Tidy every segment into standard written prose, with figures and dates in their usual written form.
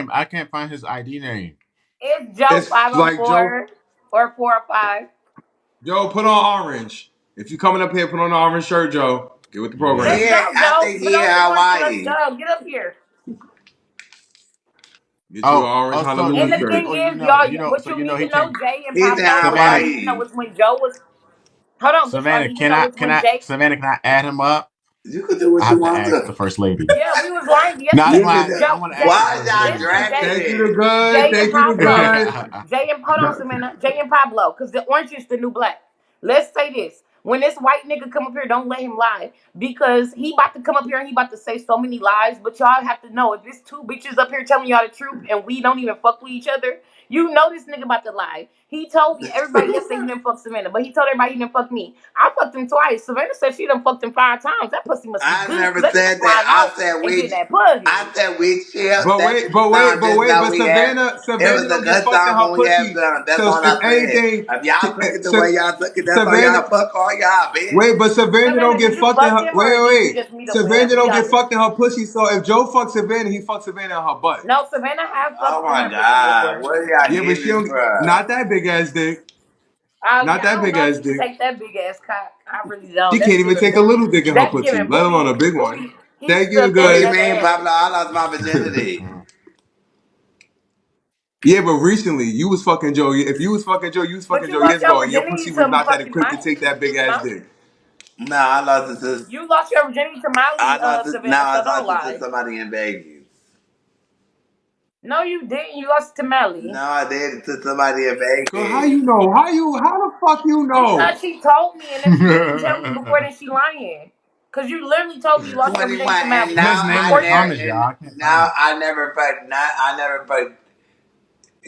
name. I can't find his ID name. It's Joe It's like Joe. 504 or 405. Joe, put on orange. If you coming up here, put on the orange shirt, Joe. Get with the Yeah. Let's program. go, I Joe. think For he in those who want to see us, Hawaii. Joe, get up here. Get you an Oh, orange also, And Honolulu the shirt. thing is, y'all, what you need he to know, can. Jay and He's in Pablo, what y'all Savannah, need to know Hawaii. is when Joe was. Hold on, but y'all Savannah, need to know is when Jay. Savannah, can I add him up? You can do I what you have to want ask to. the first lady. Yeah, we was lying No, I just yesterday. You want can to. do. I Joe, want to ask the Jay, Why is first y'all lady. listen, Jay, Thank you dragging the it? good. Jay and Thank you the Pablo, good. Jay and hold on, Savannah, Jay and Pablo, because the orange is the new black. Let's say this: when this white nigga come up here, don't let him lie because he about to come up here and he about to say so many lies. But y'all have to know if there's two bitches up here telling y'all the truth and we don't even fuck with each other, you know this nigga about to lie. He told me everybody yesterday he didn't fuck Savannah, but he told everybody he didn't fuck me. I fucked him twice. Savannah said she done fucked him 5 times. That pussy must be I good never because that nigga said that. flying out and getting that I pussy. said we chill. But That wait, didn't but wait, sound but just wait, how but we had. It Savannah was a don't get good fucked in song her when we had pussy. fun. That's So all if I said. anything, If y'all took it the way so y'all took it, that's on Savannah, y'all. Fuck all y'all, bitch. wait, but Savannah don't Savannah, did get you fucked in fuck her. him Wait, or wait, did you wait. just meet up with him? Savannah Be don't get honest. fucked in her pussy. So if Joe fucks Savannah, he fucks Savannah in her butt. No, Savannah have Oh fucked in my her pussy god, before. where y'all Yeah, but getting she this don't. from? Not that big ass dick. Oh Not yeah, I that don't big know if ass she can dick. take that big ass cock. I really don't. She That's can't even giving take a booty. little dick in her That's pussy, giving let alone a booty. big one. Booty. He Thank you, the stood there What do with you good. that mean, ass. Pablo? I lost my virginity. Yeah, but recently you was fucking Joe. If you was fucking Joe, you was But fucking you Joe lost years your ago, and your virginity pussy was to not that fucking equipped to Miley. take that big ass No, dick. No, I lost it to. you lost your virginity to I Miley, lost it. No, Savannah. I So don't lost it to lie. somebody in Vegas. No, you didn't. You lost it to Miley No, I did it to somebody in Girl, how Vegas. you know? How the fuck you know? because she told me, and if she didn't tell me before, then she lying. Cause you literally told me you lost your 21, virginity to and Miley His now name I is before never, you. Thomas, y'all. and I can't find now it. I never fucked. Not, I never fucked.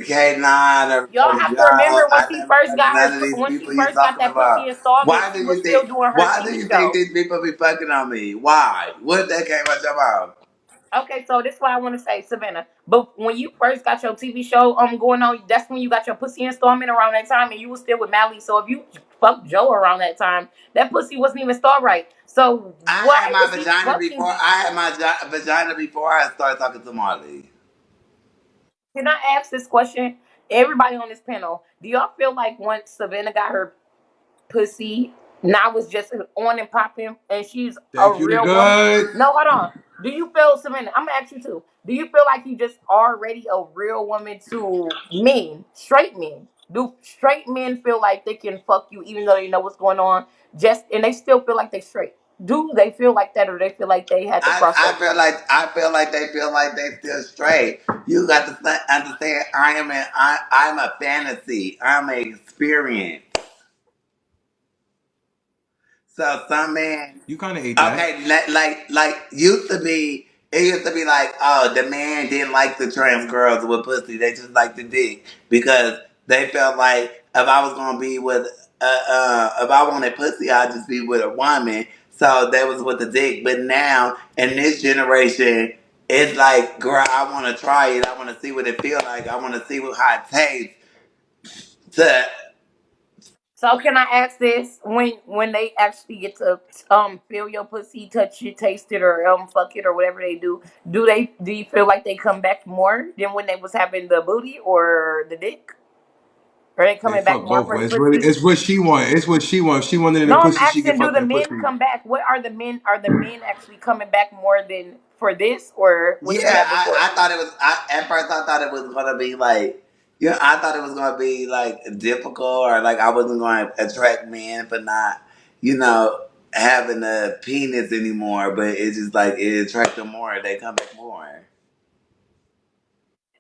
Okay, nah, I never Y'all fucked have to John. remember when I she never first fucked got none her of these when she people you first got talking that pussy about. installment. She was still doing her Why do TV you think show. these people be fucking on me? Why? What that came out your mouth? Okay, so this is what I want to say, Savannah. But when you first got your TV show going on, that's when you got your pussy installment around that time, and you was still with Mally. So if you fucked Joe around that time, that pussy wasn't even installed right. So I had why my was he vagina fucking before. you? I had my vagina before I started talking to Marley. Can I ask this question? Everybody on this panel, do y'all feel like once Savannah got her pussy, now it's just on and popping, and she's a Thank you, the real woman? good. No, hold on. Do you feel, Savannah? I'm gonna ask you too. Do you feel like you just already a real woman to men, straight men? Do straight men feel like they can fuck you even though they know what's going on, just and they still feel like they straight? Do they feel like that, or they feel like they had to cross over? I feel like they still straight. You got to understand. I'm a fantasy. I'm an experience. So some men, You kind of ate that. okay, like used to be. It used to be like, oh, the man didn't like the trans girls with pussy. They just liked the dick because they felt like if I was gonna be with, if I wanted pussy, I'd just be with a woman. So that was with the dick. But now in this generation, it's like, girl, I want to try it. I want to see what it feels like. I want to see how it tastes. To So can I ask this? When they actually get to feel your pussy, touch it, taste it, or fuck it, or whatever they do you feel like they come back more than when they was having the booty or the dick? Or they They coming back fuck more both for the ways. pussy? It's what she want. It's what she wants. She wanted in the No, I'm pussy. She get asking, do fucked the in the men pussy. come back? What are the men? Are the men actually coming back more than for this or what you Yeah, had before? I thought it was. At first, I thought it was gonna be like, yeah, I thought it was gonna be like difficult or like I wasn't going to attract men for not, you know, having a penis anymore. But it's just like it attracts them more. They come back more.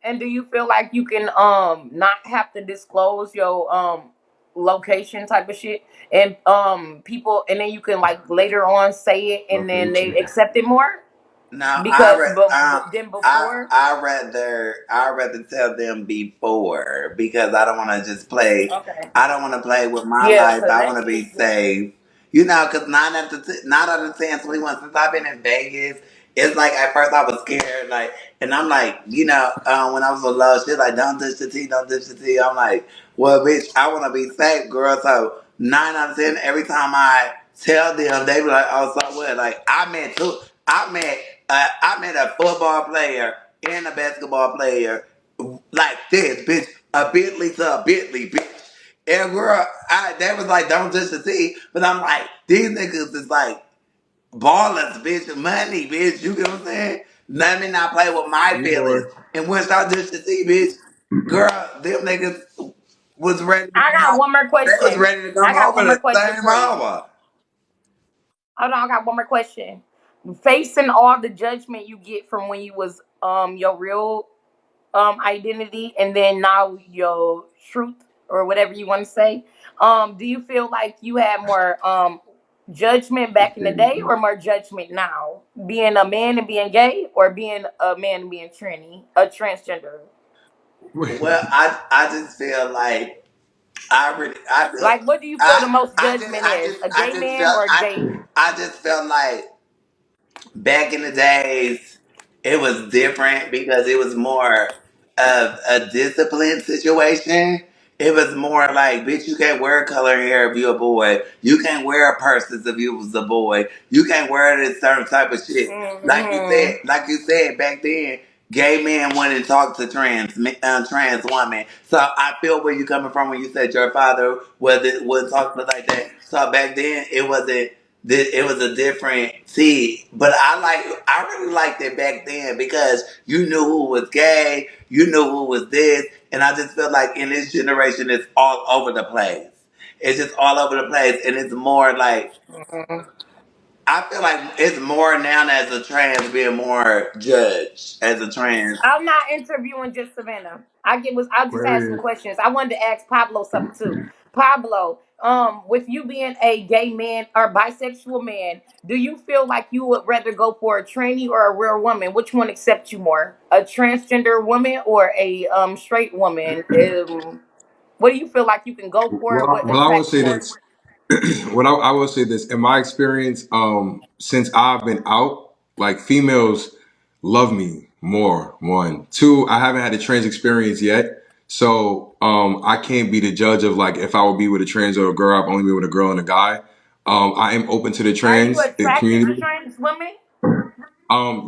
And do you feel like you can not have to disclose your location type of shit and people and then you can like later on say it and then they Location. accept it more Now because than I before? I rather tell them before because I don't want to just play. Okay. I don't want to play with my Yeah, life. because I that want to shit is be good. safe. You know, because nine out of 10, 21, since I've been in Vegas, it's like at first I was scared, like, and I'm like, you know, when I was a little shit, like, don't touch the tea, don't touch the tea. I'm like, well, bitch, I want to be safe, girl. So 9 out of 10, every time I tell them, they be like, oh, so what? Like, I met I met a football player and a basketball player like this, bitch. A Bentley to a Bentley, bitch. And girl, that was like, don't touch the T. But I'm like, these niggas is like ballers, bitch, money, bitch. You get what I'm saying? Let me not play with my You feelings. know And once I touch the T, bitch, girl, them niggas was ready to I come got out. one more They was question. ready to I come got over one more the question same for you. hour. Hold on, I got one more question. Facing all the judgment you get from when you was your real identity and then now your truth or whatever you want to say, do you feel like you had more judgment back in the day or more judgment now? Being a man and being gay or being a man and being a transgender? Well, I just feel like I really Like what do you feel the most judgment I is? just A I gay just man felt or a gay? I just felt like back in the days, it was different because it was more of a discipline situation. It was more like, bitch, you can't wear color hair if you're a boy. You can't wear purses if you was a boy. You can't wear this certain type of shit. Hmm. Like you said back then, gay men wouldn't talk to trans women. So I feel where you're coming from when you said your father wouldn't talk to like that. So back then, it was a different see, but I really liked it back then because you knew who was gay, you knew who was this, and I just feel like in this generation it's all over the place. It's just all over the place, and it's more like I feel like it's more now as a trans being more judged as a trans. I'm not interviewing just Savannah. I'll just ask some Aquarius. questions. I wanted to ask Pablo something too. Pablo, with you being a gay man or bisexual man, do you feel like you would rather go for a tranny or a real woman? Which one accepts you more? A transgender woman or a straight woman? What do you feel like you can go for? What Well, I will attracts you say more? this. What I will say this. In my experience, since I've been out, like females love me more. One, two, I haven't had a trans experience yet, so I can't be the judge of like if I would be with a trans or a girl. I've only been with a girl and a guy. I am open to the Are you trans attracted to community. trans women?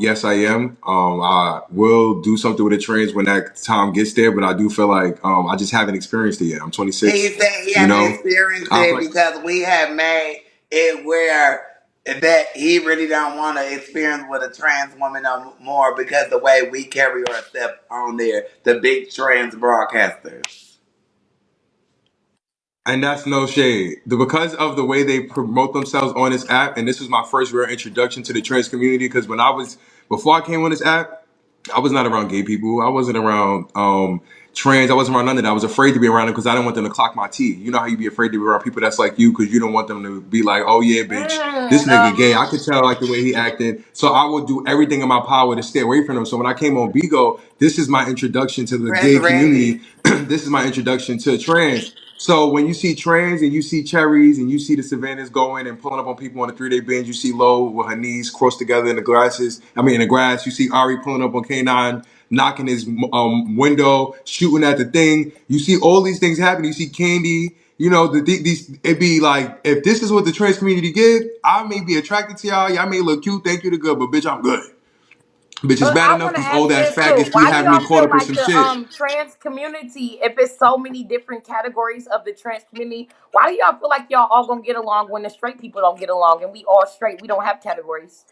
Yes, I am. I will do something with a trans when that time gets there, but I do feel like I just haven't experienced it yet. I'm He 26. said he You haven't know, experienced I feel it like, because we have made it where that he really don't want to experience with a trans woman no more because the way we carry ourselves on there, the big trans broadcasters. and that's no shade. Because of the way they promote themselves on this app, and this was my first real introduction to the trans community. Because before I came on this app, I was not around gay people. I wasn't around trans. I wasn't around none of that. I was afraid to be around them because I didn't want them to clock my T. You know how you be afraid to be around people that's like you because you don't want them to be like, oh yeah, bitch, this Mm, nigga gay. I could tell like the way he acted. So I would do everything in my power to stay away from them. So when I came on Bigo, this is my introduction to the Press gay ready. community. This is my introduction to trans. So when you see trans and you see cherries and you see the Savannas going and pulling up on people on a 3-day binge, you see Lo with her knees crossed together in the grasses. I mean in the grass. You see Ari pulling up on K9, knocking his window, shooting at the thing. You see all these things happen. You see Candy. You know, these it be like if this is what the trans community give, I may be attracted to y'all. Y'all may look cute, thank you to good, but bitch, I'm good. Bitch, it's bad I enough want to these ask old ass this too. faggots be Why do having me y'all caught feel up in like some the shit. trans community, if it's so many different categories of the trans community, why do y'all feel like y'all all gonna get along when the straight people don't get along and we all straight? We don't have categories.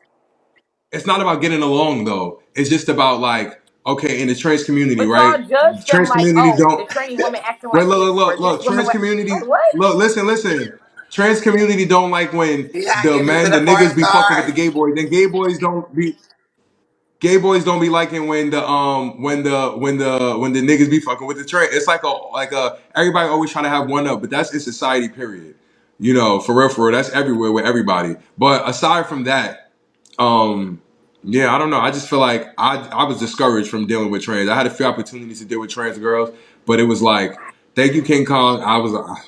It's not about getting along though. It's just about like, okay, in the trans community, But right? y'all judge them Trans like, community oh, the don't tranny woman acting wait, like this or this woman. trans community, Like, what? look, listen. Trans community don't like when He gotta the give it to men, the the four niggas be fucking with stars. the gay boys. Then gay boys don't be liking when the niggas be fucking with the trans. It's like a everybody always trying to have one up, but that's in society, period. You know, for real, that's everywhere with everybody. But aside from that, um, yeah, I don't know. I just feel like I was discouraged from dealing with trans. I had a few opportunities to deal with trans girls, but it was like, thank you, King Kong. I was like,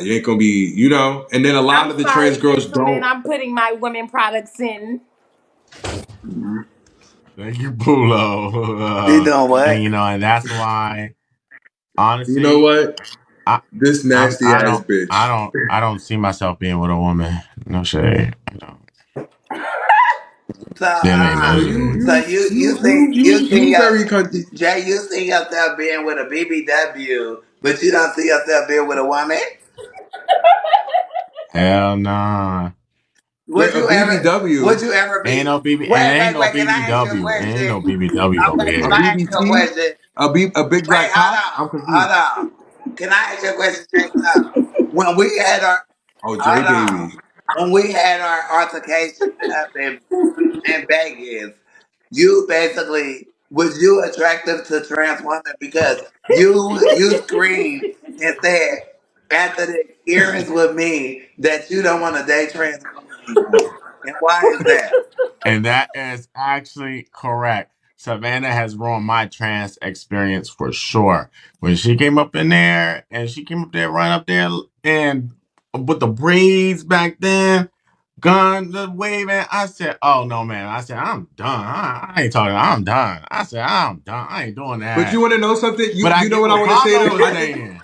you ain't gonna be, you know. And then a lot I'm of the trans sorry, girls gentlemen. don't. I'm putting my women products in. Thank you, Pulo. You doing And what? and that's why, You know honestly, what? I, This I'm, nasty ass bitch. I don't see myself being with a woman. No shade. So, Then they So so you see very country. Jay, you see yourself being with a BBW, but you don't see yourself being with a woman. hell nah. Wait, Would a you ever? Would BBW, you ever Ain't be? no BB, and Wait, ain't wait, no wait. Can I ask you a BBW, ain't question? no BBWs over Okay, can a here. I ask you a BBT, question? a big Wait, black cock. I'm hold confused. on. Can I ask you a question, Jacob? When we had our Oh, Dre hold on, baby. when we had our altercation up in Vegas, you basically was you attractive to trans women because you screamed and said after the experience with me that you don't want to date trans women anymore. And why is that? And that is actually correct. Savannah has ruined my trans experience for sure. When she came up in there and she came up there, right up there, and with the braids back then, gun the waving, I said, "Oh no, man!" I said, "I'm done. I ain't talking. I'm done." I said, "I'm done. I ain't doing But you that." want to know something? But I You know get what I what want to say Pablo though. was saying.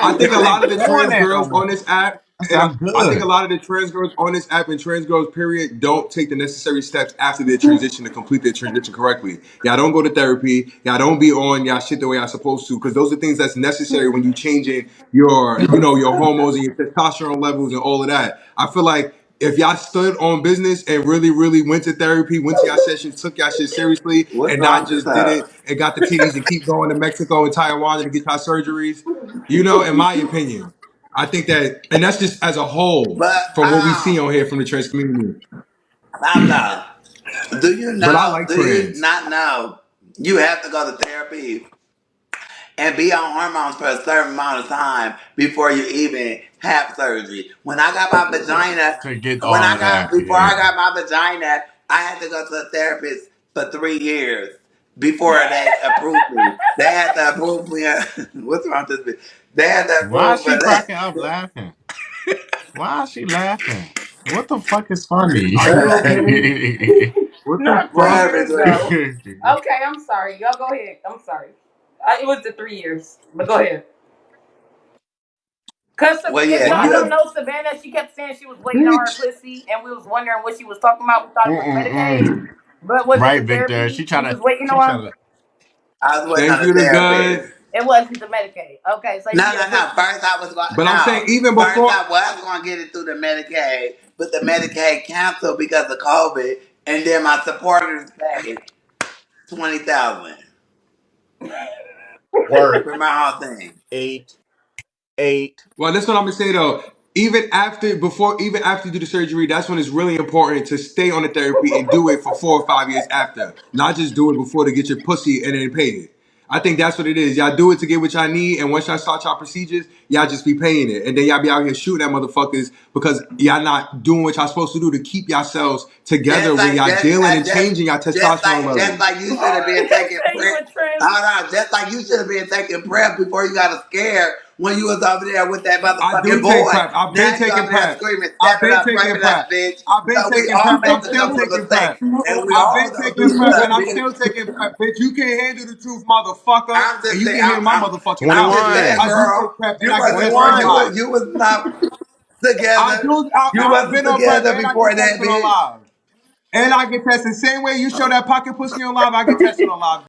I think a I lot of ain't the doing trans that no girls on more. this app, I said, and "I'm I think a good." lot of the trans girls on this app and trans girls, period, don't take the necessary steps after their transition to complete their transition correctly. Y'all don't go to therapy. Y'all don't be on y'all shit the way y'all supposed to, because those are things that's necessary when you changing your, your hormones and your testosterone levels and all of that. I feel like if y'all stood on business and really, really went to therapy, went to y'all sessions, took y'all shit seriously, What's and wrong not with just did it her? and got the titties and keep going to Mexico and Taiwan to get y'all surgeries, in my opinion, I think that, and that's just as a whole But from what we see on here from the trans community. Pablo, But I like do you trans. not know you have to go to therapy and be on hormones for a certain amount of time before you even have surgery? When I got my vagina, To get all of that, before I yeah. got my vagina, I had to go to a therapist for 3 years before they approved me. They had to approve me. What's wrong with this bitch? They had to Why is approve she for that. cracking up laughing? Why is she laughing? What the fuck is funny? Are you okay? What the Not What 3 fuck? happened years to though. Okay, I'm sorry. Y'all go ahead. I'm sorry. It was the 3 years, but go ahead. Cause Well, if yeah, y'all What? don't you. know Savannah, she kept saying she was waiting on her Bitch. pussy, and we was wondering what she was talking about. We thought it was Medicaid, Mm-mm-mm. but was it Right, the Victor. therapy she was waiting She try on? to, I was waiting Thank on a you to God. therapist. It wasn't the Medicaid. Okay, so you can No, get a no, no. pussy. But I'm saying No. even First, before, I was going to get it through the Medicaid, but the Medicaid canceled because of COVID, and then my supporters paid 20,000 work for my whole thing. eight, eight. well, that's what I'm gonna say though. Even after you do the surgery, that's when it's really important to stay on the therapy and do it for 4 or 5 years after, not just do it before to get your pussy and then pay it. I think that's what it is. Y'all do it to get what y'all need, and once y'all start y'all procedures, y'all just be paying it, and then y'all be out here shooting at motherfuckers because y'all not doing what y'all supposed to do to keep yourselves together Just when like y'all just dealing and just changing y'all testosterone just levels. like you should have been Alright, taking say you prep. a trans. Hold on, just like you should have been taking prep before you got scared when you was over there with that I motherfucking do take boy. prep. I've been Now you taking over there prep. screaming, I've step it been up, taking prep it up, prep. bitch. I've been So we taking all prep, and make I'm the still jump of taking mistake, prep. and we I've all been gonna taking do prep, and stuff, I'm bitch. still taking prep, bitch. You can't handle the truth, motherfucker, I'm and just you saying, can hear my motherfucking I'm mouth. just saying, 21. I do girl. take prep, and You I get wasn't tested on for 21. live. you was not I together. do. You I've wasn't been on prep, together and I get before that, tested on bitch. live. And I get tested the same way you show that pocket pussy on live. I get tested on live.